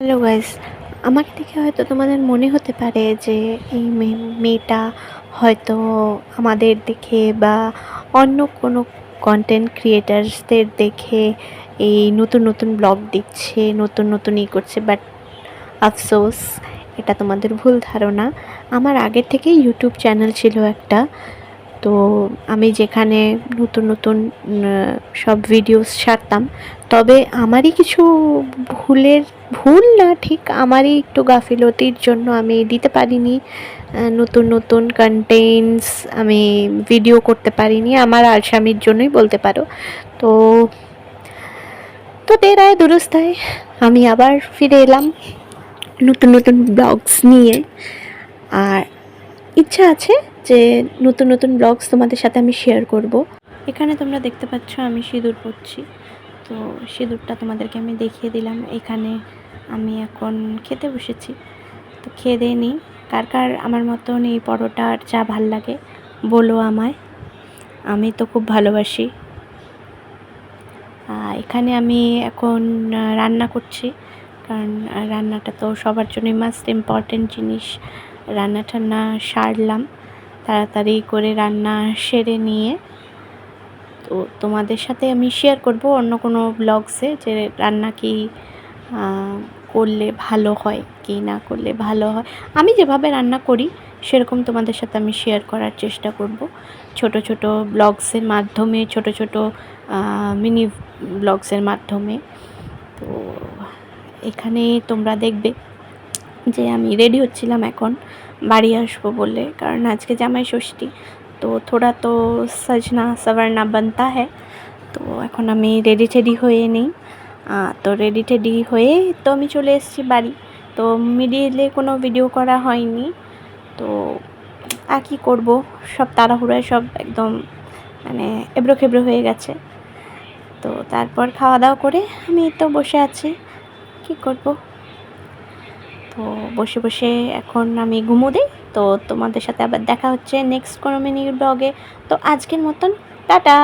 Hello guys, আমাকে দেখে হয়তো তোমাদের মনে হতে পারে যে এই মেয়েটা হয়তো আমাদের দেখে বা অন্য কোনো কন্টেন্ট ক্রিয়েটার্সদের দেখে এই নতুন নতুন ব্লগ দিচ্ছে, নতুন নতুন করছে। বাট আফসোস, এটা তোমাদের ভুল ধারণা। আমার আগের থেকেই ইউটিউব চ্যানেল ছিল একটা। তো আমি যেখানে নতুন নতুন সব ভিডিওস ছাড়তাম, তবে আমারই কিছু ভুল না, ঠিক আমারই একটু গাফিলতির জন্য আমি দিতে পারিনি নতুন নতুন কন্টেন্টস, আমি ভিডিও করতে পারিনি, আমার আলসামির জন্যই বলতে পারো। তো তো দেরায় দুরস্তায় আমি আবার ফিরে এলাম নতুন নতুন ব্লগস নিয়ে। আর ইচ্ছা আছে যে নতুন নতুন ব্লগস তোমাদের সাথে আমি শেয়ার করব। এখানে তোমরা দেখতে পাচ্ছ আমি সিঁদুর পরছি। তো সিঁদুরটা তোমাদেরকে আমি দেখিয়ে দিলাম। এখানে আমি এখন খেতে বসেছি। তো খেয়ে দিয়ে নিই। কার কার আমার মতন এই পরোটা আর চা ভাল লাগে বলো আমায়, আমি তো খুব ভালোবাসি। এখানে আমি এখন রান্না করছি, কারণ রান্নাটা তো সবার জন্যই মাস্ট ইম্পর্টেন্ট জিনিস। রান্না টান্না সারলাম, তাড়াতাড়ি করে রান্না সেরে নিয়ে তো তোমাদের সাথে আমি শেয়ার করব অন্য কোনো ব্লগসে যে রান্না কি করলে ভালো হয় কি না করলে ভালো হয়। আমি যেভাবে রান্না করি সেরকম তোমাদের সাথে আমি শেয়ার করার চেষ্টা করব ছোট ছোট ব্লগসের মাধ্যমে, ছোট ছোট মিনি ব্লগসের মাধ্যমে। তো এখানে তোমরা দেখবে যে আমি রেডি হচ্ছিলাম এখন বাড়ি আসবো বলে, কারণ আজকে জামাই ষষ্ঠী। তো থোড়া তো সজনা সবরনা বানতা হ্যায়। তো এখন আমি রেডি টেডি হয়ে নিই। তো রেডি টেডি হয়ে তো আমি চলে এসেছি বাড়ি। তো মিডিলে কোনো ভিডিও করা হয়নি। তো আর কী করবো, সব তাড়াহুড়োয় সব একদম মানে এবড়ো খেবড়ো হয়ে গেছে। তো তারপর খাওয়া দাওয়া করে আমি তো বসে আছি, কী করব। তো বসে বসে এখন আমি ঘুমো দিই। তো তোমাদের সাথে আবার দেখা হচ্ছে নেক্সট কোনো মিনি ব্লগে। তো আজকের মতন টাটা।